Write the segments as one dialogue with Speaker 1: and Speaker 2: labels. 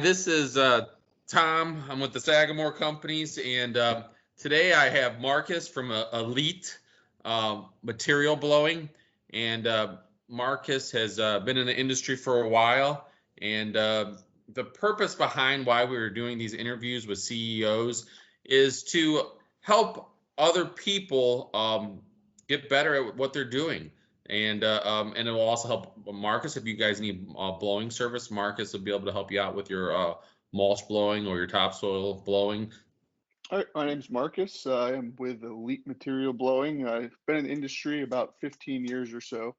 Speaker 1: This is Tom. I'm with the Sagamore Companies, and today I have Marcus from Elite Material Blowing. And Marcus has been in the industry for a while. And the purpose behind why we were doing these interviews with CEOs is to help other people get better at what they're doing. And it will also help Marcus if you guys need blowing service. Marcus will be able to help you out with your mulch blowing or your topsoil blowing.
Speaker 2: All right, my name's Marcus. I am with Elite Material Blowing. I've been in the industry about 15 years or so.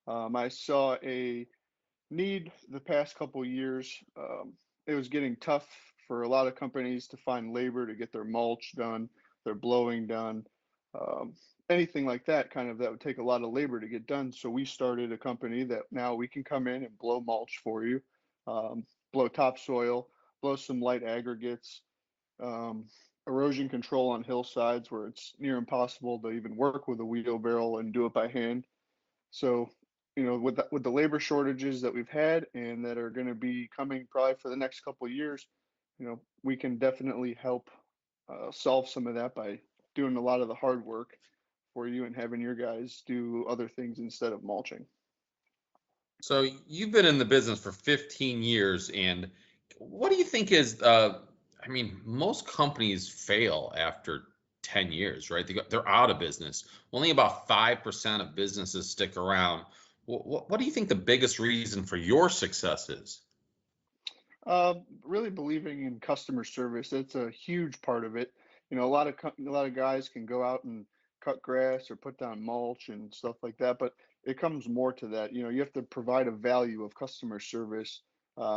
Speaker 2: I saw a need the past couple years. It was getting tough for a lot of companies to find labor to get their mulch done, their blowing done, um, anything like that, kind of that would take a lot of labor to get done. So we started a company that now we can come in and blow mulch for you, blow topsoil, blow some light aggregates, um, erosion control on hillsides where it's near impossible to even work with a wheelbarrow and do it by hand. So, with the labor shortages that we've had and that are going to be coming probably for the next couple of years, we can definitely help solve some of that by doing a lot of the hard work for you and having your guys do other things instead of mulching.
Speaker 1: So you've been in the business for 15 years, and what do you think is? I mean, most companies fail after 10 years, right? They're out of business. Only about 5% of businesses stick around. What do you think the biggest reason for your success is?
Speaker 2: Really believing in customer service, that's a huge part of it. A lot of guys can go out and cut grass or put down mulch and stuff like that, but it comes more to that. You have to provide a value of customer service,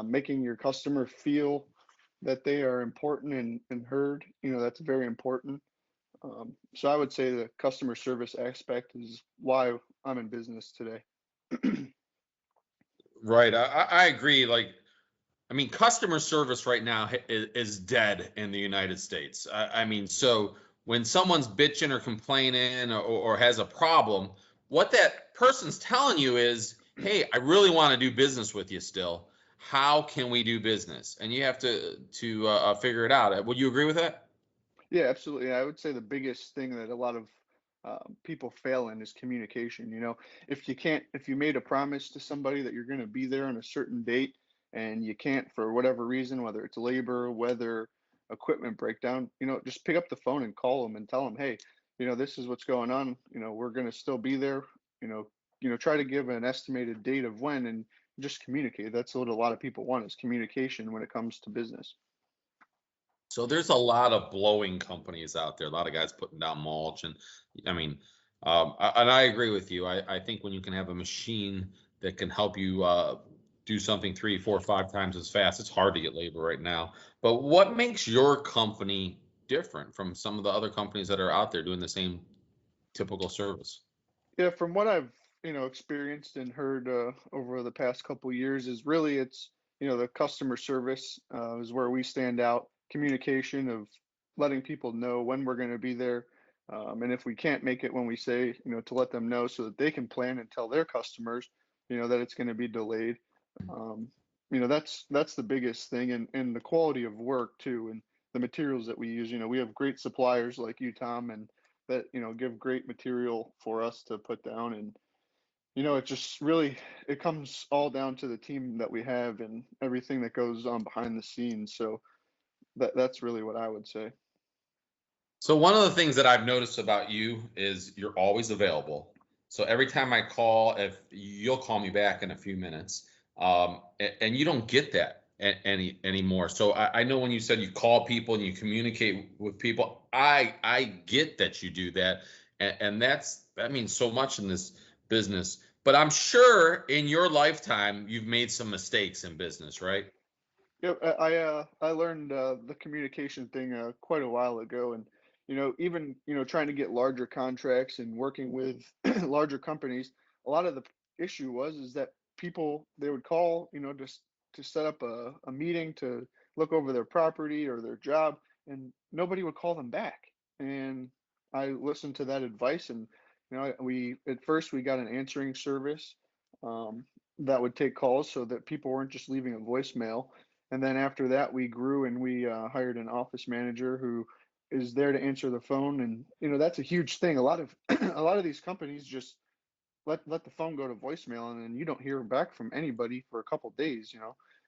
Speaker 2: making your customer feel that they are important and heard. That's very important. So I would say the customer service aspect is why I'm in business today.
Speaker 1: Right, I agree. I mean, customer service right now is dead in the United States. I mean, so when someone's bitching or complaining or has a problem, what that person's telling you is, "Hey, I really want to do business with you still. How can we do business?" And you have to figure it out. Would you agree with that?
Speaker 2: Yeah, absolutely. I would say the biggest thing that a lot of people fail in is communication. If you made a promise to somebody that you're going to be there on a certain date and you can't for whatever reason, whether it's labor, weather, equipment breakdown, just pick up the phone and call them and tell them, hey, this is what's going on. We're going to still be there. Try to give an estimated date of when and just communicate. That's what a lot of people want is communication when it comes to business.
Speaker 1: So there's a lot of blowing companies out there, a lot of guys putting down mulch, and I mean, and I agree with you. I think when you can have a machine that can help you do something three, four, five times as fast, it's hard to get labor right now. But what makes your company different from some of the other companies that are out there doing the same typical service?
Speaker 2: Yeah, from what I've experienced and heard over the past couple years, is really it's the customer service is where we stand out. Communication of letting people know when we're going to be there, and if we can't make it when we say, to let them know so that they can plan and tell their customers, that it's going to be delayed. Um, that's the biggest thing, and the quality of work too, and the materials that we use. We have great suppliers like you, Tom, and that give great material for us to put down. And it just really it comes all down to the team that we have and everything that goes on behind the scenes. So that's really what I would say.
Speaker 1: So one of the things that I've noticed about you is you're always available. So every time I call, if you'll call me back in a few minutes, and you don't get that anymore. So I know when you said you call people and you communicate with people, I get that you do that, and that means so much in this business. But I'm sure in your lifetime you've made some mistakes in business, right?
Speaker 2: Yeah, I learned the communication thing quite a while ago, and even trying to get larger contracts and working with larger companies. A lot of the issue was is that people they would call just to set up a meeting to look over their property or their job, and nobody would call them back. And I listened to that advice, and we at first we got an answering service um, that would take calls so that people weren't just leaving a voicemail, And then after that, we grew and we hired an office manager who is there to answer the phone. And that's a huge thing. A lot of a lot of these companies just let the phone go to voicemail, and then you don't hear back from anybody for a couple days.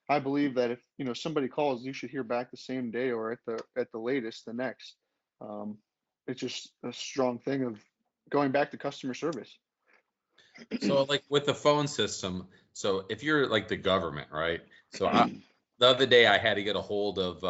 Speaker 2: I believe that if somebody calls, you should hear back the same day, or at the latest the next. Um, it's just a strong thing of going back to customer service.
Speaker 1: So like with the phone system, so if you're like the government, right? So the other day I had to get a hold of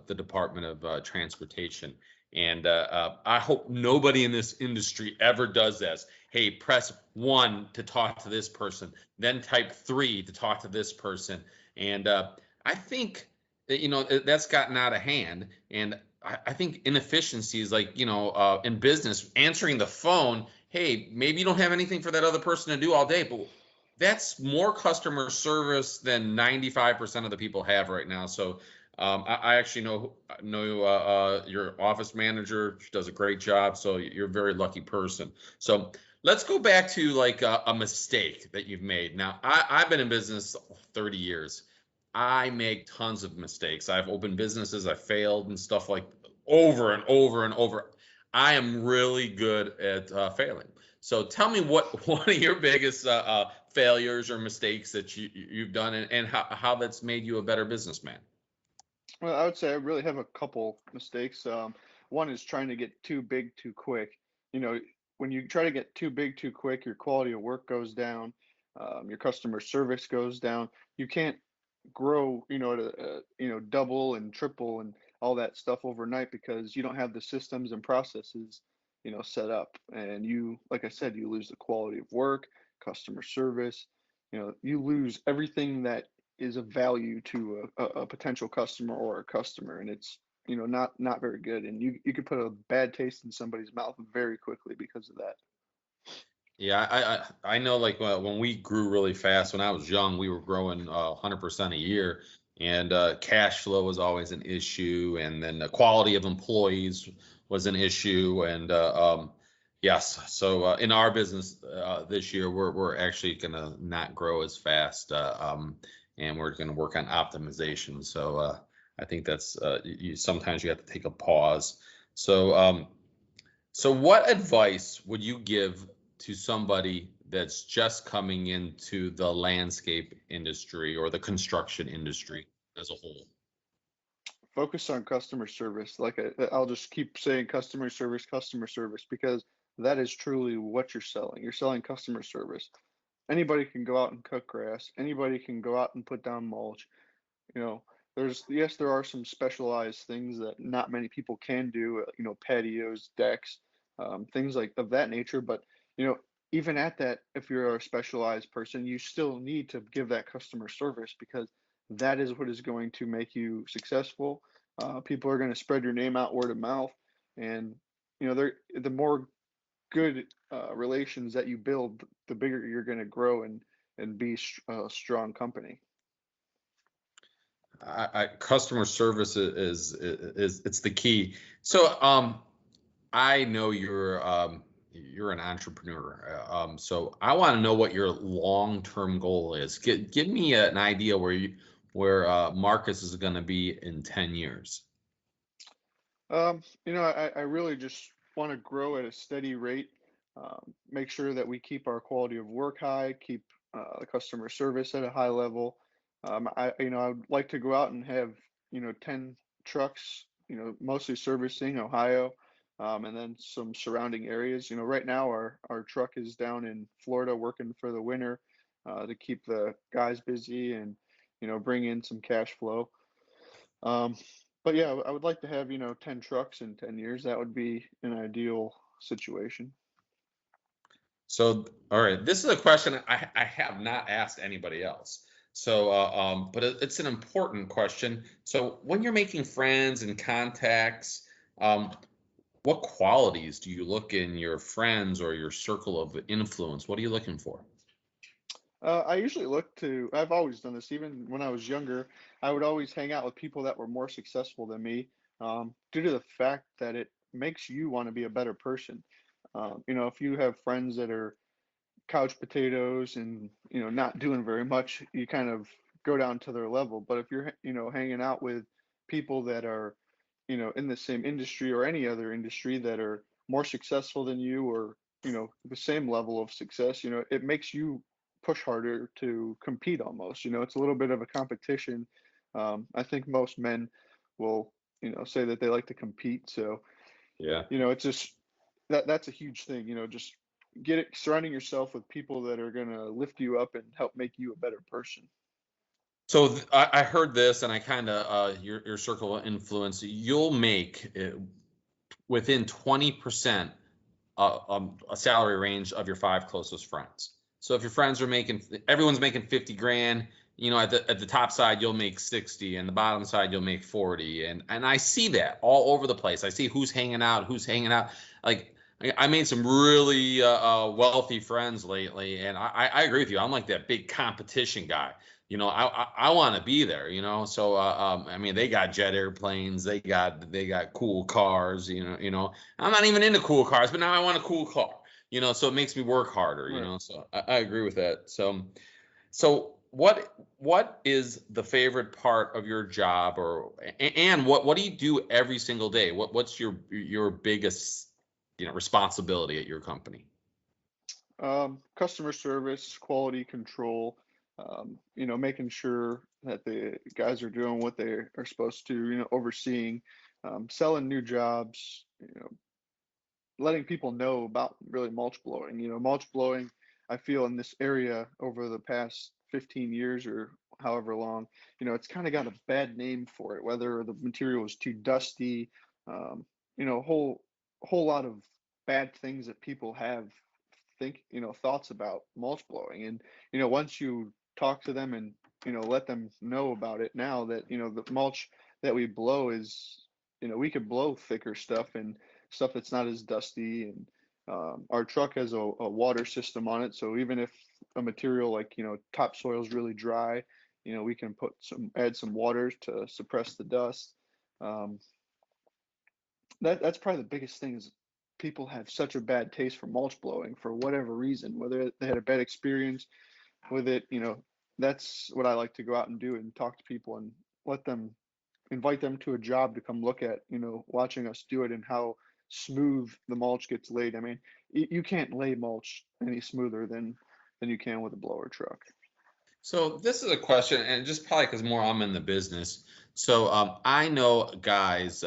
Speaker 1: the Department of Transportation, and I hope nobody in this industry ever does this. Hey, press 1 to talk to this person, then type 3 to talk to this person, and I think that that's gotten out of hand, and I think inefficiencies like in business answering the phone. Hey, maybe you don't have anything for that other person to do all day, but that's more customer service than 95% of the people have right now. So I actually know your office manager. She does a great job. So you're a very lucky person. So let's go back to like a mistake that you've made. Now, I've been in business 30 years. I make tons of mistakes. I've opened businesses, I failed and stuff like over and over and over. I am really good at failing. So tell me what one of your biggest failures or mistakes that you've done, and how that's made you a better businessman.
Speaker 2: Well, I would say I really have a couple mistakes. One is trying to get too big too quick. You know, when you try to get too big too quick, your quality of work goes down, your customer service goes down. You can't grow, to double and triple and all that stuff overnight because you don't have the systems and processes, set up. And like I said, you lose the quality of work, customer service. You lose everything that is of value to a potential customer or a customer, and it's not very good. And you could put a bad taste in somebody's mouth very quickly because of that.
Speaker 1: Yeah, I know. Like when we grew really fast, when I was young, we were growing 100% a year, and cash flow was always an issue, and then the quality of employees was an issue, and yes. So in our business this year, we're actually gonna not grow as fast, and we're gonna work on optimization. So I think that's sometimes you have to take a pause. So so, what advice would you give to somebody that's just coming into the landscape industry or the construction industry as a whole?
Speaker 2: Focus on customer service. Like I'll just keep saying customer service, because that is truly what you're selling. You're selling customer service. Anybody can go out and cut grass. Anybody can go out and put down mulch. You know, yes, there are some specialized things that not many people can do. Patios, decks, things like of that nature. But you know, even at that, if you're a specialized person, you still need to give that customer service, because that is what is going to make you successful. People are going to spread your name out word of mouth, and the more good relations that you build, the bigger you're going to grow and be a strong company.
Speaker 1: Customer service is it's the key. So I know you're an entrepreneur. So I want to know what your long-term goal is. Give me an idea where Marcus is going to be in 10 years.
Speaker 2: I really just want to grow at a steady rate, make sure that we keep our quality of work high, keep the customer service at a high level. I would like to go out and have, 10 trucks, mostly servicing Ohio, and then some surrounding areas. Right now our truck is down in Florida working for the winter, to keep the guys busy and, bring in some cash flow. Um, but yeah, I would like to have, 10 trucks in 10 years. That would be an ideal situation.
Speaker 1: So, all right, this is a question I have not asked anybody else. So, but it's an important question. So, when you're making friends and contacts, um, what qualities do you look in your friends or your circle of influence? What are you looking for?
Speaker 2: I usually I've always done this. Even when I was younger, I would always hang out with people that were more successful than me, due to the fact that it makes you want to be a better person. If you have friends that are couch potatoes and, not doing very much, you kind of go down to their level. But if you're, hanging out with people that are, in the same industry or any other industry that are more successful than you, or, the same level of success, it makes you push harder to compete almost. It's a little bit of a competition. I think most men will, say that they like to compete. So,
Speaker 1: Yeah.
Speaker 2: it's just that's a huge thing, just surrounding yourself with people that are going to lift you up and help make you a better person.
Speaker 1: So I heard this, and I kind of your circle of influence. You'll make within 20% a salary range of your five closest friends. So if your friends are making, everyone's making 50 grand, at the top side you'll make 60, and the bottom side you'll make 40, and I see that all over the place. I see who's hanging out, who's hanging out. Like I made some really wealthy friends lately, and I agree with you. I'm like that big competition guy. I want to be there. So I mean, they got jet airplanes, they got cool cars. I'm not even into cool cars, but now I want a cool car. So it makes me work harder.
Speaker 2: Right.
Speaker 1: So I agree with that. So what is the favorite part of your job, and what do you do every single day? What's your biggest responsibility at your company?
Speaker 2: Customer service, quality control, making sure that the guys are doing what they are supposed to, overseeing, selling new jobs, letting people know about really mulch blowing. Mulch blowing, I feel in this area over the past 15 years or however long, it's kind of got a bad name for it, whether the material is too dusty, a whole lot of bad things that people have thoughts about mulch blowing. And, once you talk to them and, let them know about it now that, the mulch that we blow is, we could blow thicker stuff and stuff that's not as dusty. And our truck has a water system on it. So even if a material like, topsoil is really dry, we can add some water to suppress the dust. Um, that's probably the biggest thing is people have such a bad taste for mulch blowing for whatever reason, whether they had a bad experience with it. That's what I like to go out and do and talk to people and let them invite them to a job to come look at, watching us do it and how smooth the mulch gets laid. I mean, you can't lay mulch any smoother than you can with a blower truck.
Speaker 1: So this is a question, and just probably because more I'm in the business. So I know guys,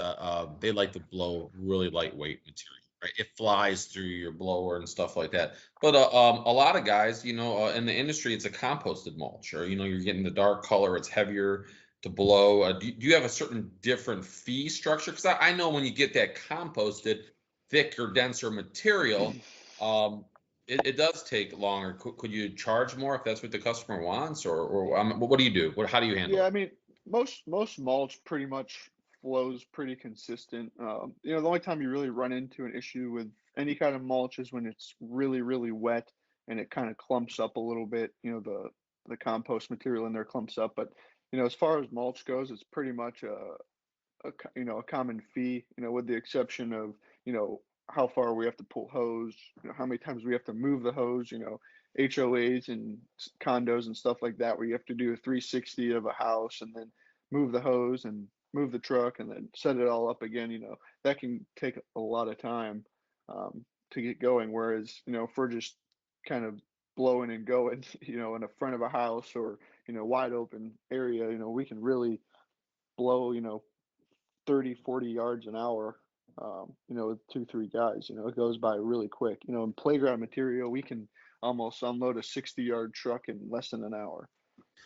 Speaker 1: they like to blow really lightweight material, right? It flies through your blower and stuff like that. But a lot of guys, in the industry, it's a composted mulch, or you're getting the dark color, it's heavier to blow. Do you have a certain different fee structure? Because I know when you get that composted, thicker, denser material. Um, it does take longer. Could you charge more if that's what the customer wants, or what do you do? How do you handle
Speaker 2: Yeah,
Speaker 1: it?
Speaker 2: I mean, most mulch pretty much flows pretty consistent. The only time you really run into an issue with any kind of mulch is when it's really, really wet and it kind of clumps up a little bit. The compost material in there clumps up. But as far as mulch goes, it's pretty much a common fee. With the exception of how far we have to pull hose, how many times we have to move the hose. HOAs and condos and stuff like that, where you have to do a 360 of a house and then move the hose and move the truck and then set it all up again. That can take a lot of time to get going. Whereas if we're just kind of blowing and going, in the front of a house or wide open area, we can really blow 30, 40 yards an hour, with two, three guys. It goes by really quick. In playground material, we can almost unload a 60-yard truck in less than an hour.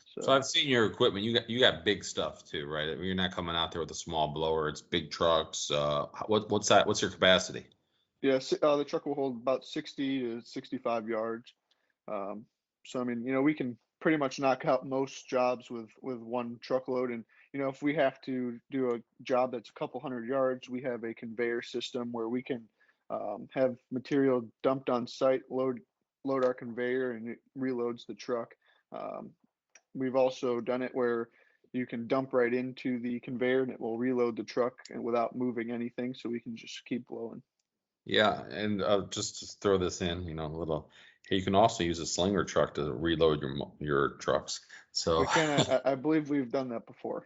Speaker 1: So
Speaker 2: So,
Speaker 1: I've seen your equipment. You got big stuff too, right? You're not coming out there with a small blower. It's big trucks. What's that? What's your capacity?
Speaker 2: yeah, the truck will hold about 60 to 65 yards. Um, so I mean, we can pretty much knock out most jobs with one truckload. And if we have to do a job that's a couple hundred yards, we have a conveyor system where we can have material dumped on site, load our conveyor, and it reloads the truck. Um, we've also done it where you can dump right into the conveyor and it will reload the truck and without moving anything, so we can just keep blowing.
Speaker 1: Yeah, and just throw this in, a little You can also use a slinger truck to reload your trucks. So
Speaker 2: We can. I believe we've done that before.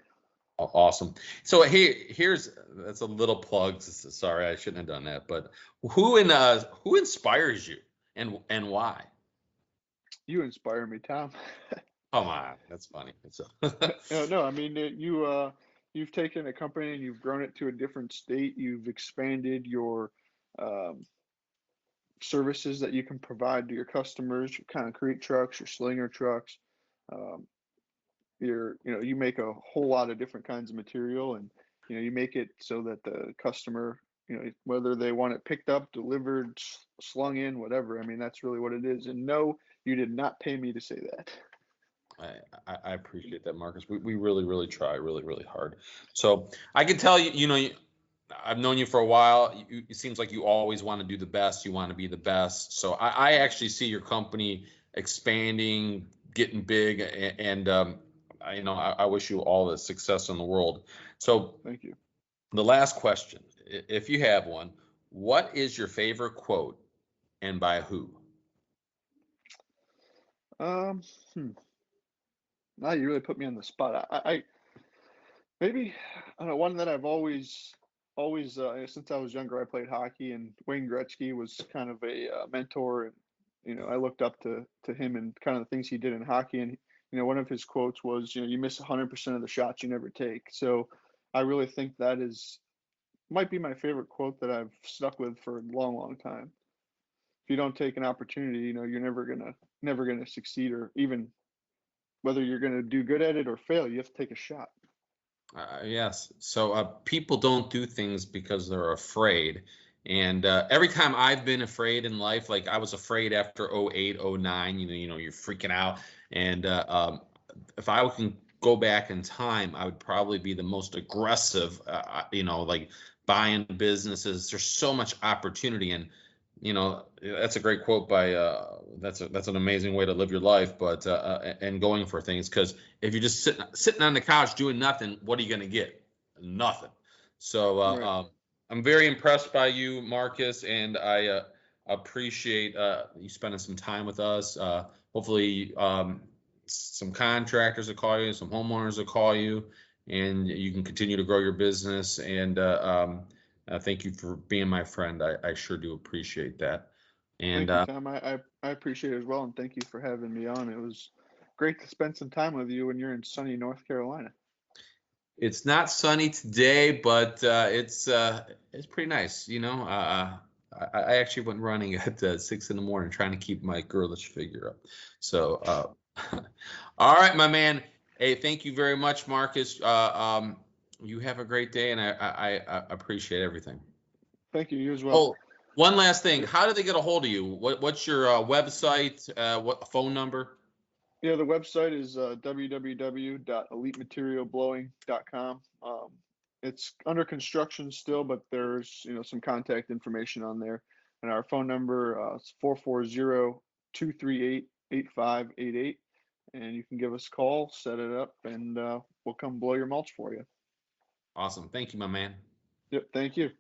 Speaker 1: awesome. So here's that's a little plug. Sorry, I shouldn't have done that. But who inspires you and why?
Speaker 2: You inspire me, Tom.
Speaker 1: Come on, that's funny. So
Speaker 2: No, I mean you've taken a company and you've grown it to a different state. You've expanded your um, services that you can provide to your customers, your concrete trucks, your slinger trucks. Um, you make a whole lot of different kinds of material, and you make it so that the customer, whether they want it picked up, delivered, slung in, whatever. I mean, that's really what it is. And no, you did not pay me to say that.
Speaker 1: I appreciate that, Marcus. We really, really try really, really hard. So I can tell you, I've known you for a while. It seems like you always want to do the best. You want to be the best. So I actually see your company expanding, getting big, and I wish you all the success in the world. So
Speaker 2: Thank you.
Speaker 1: the last question, if you have one, what is your favorite quote and by who?
Speaker 2: Um, hmm. Now you really put me on the spot. I maybe I don't know, one that I've always since I was younger, I played hockey, and Wayne Gretzky was kind of a mentor, and I looked up to him and kind of the things he did in hockey. And one of his quotes was, you miss 100% of the shots you never take. So I really think that is might be my favorite quote that I've stuck with for a long, long time. If you don't take an opportunity, you're never gonna succeed, or even whether you're gonna do good at it or fail, you have to take a shot.
Speaker 1: Yes. So people don't do things because they're afraid. And every time I've been afraid in life, like I was afraid after '08, '09, you're freaking out. And if I can go back in time, I would probably be the most aggressive, like buying businesses. There's so much opportunity. And that's a great quote by that's an amazing way to live your life, but and going for things, because if you're just sitting on the couch doing nothing, what are you going to get? Nothing. So
Speaker 2: Right.
Speaker 1: I'm very impressed by you, Marcus, and I appreciate you spending some time with us. Hopefully some contractors will call you, some homeowners will call you, and you can continue to grow your business. And thank you for being my friend. I sure do appreciate that. And
Speaker 2: Thank you, Tom. I appreciate it as well, and thank you for having me on. It was great to spend some time with you when you're in sunny North Carolina.
Speaker 1: it's not sunny today, but it's pretty nice. I actually went running at 6 in the morning trying to keep my girlish figure up. So, all right, my man. Hey, thank you very much, Marcus. You have a great day, and I appreciate everything.
Speaker 2: Thank you. You as well.
Speaker 1: Oh, one last thing.
Speaker 2: Yep.
Speaker 1: How do they get a hold of you? What's your website? What phone number?
Speaker 2: Yeah, the website is www.elitematerialblowing.com. It's under construction still, but there's some contact information on there, and our phone number is 440-238-8588, and you can give us a call, set it up, and we'll come blow your mulch for you.
Speaker 1: Awesome. Thank you, my man.
Speaker 2: Yep. Thank you.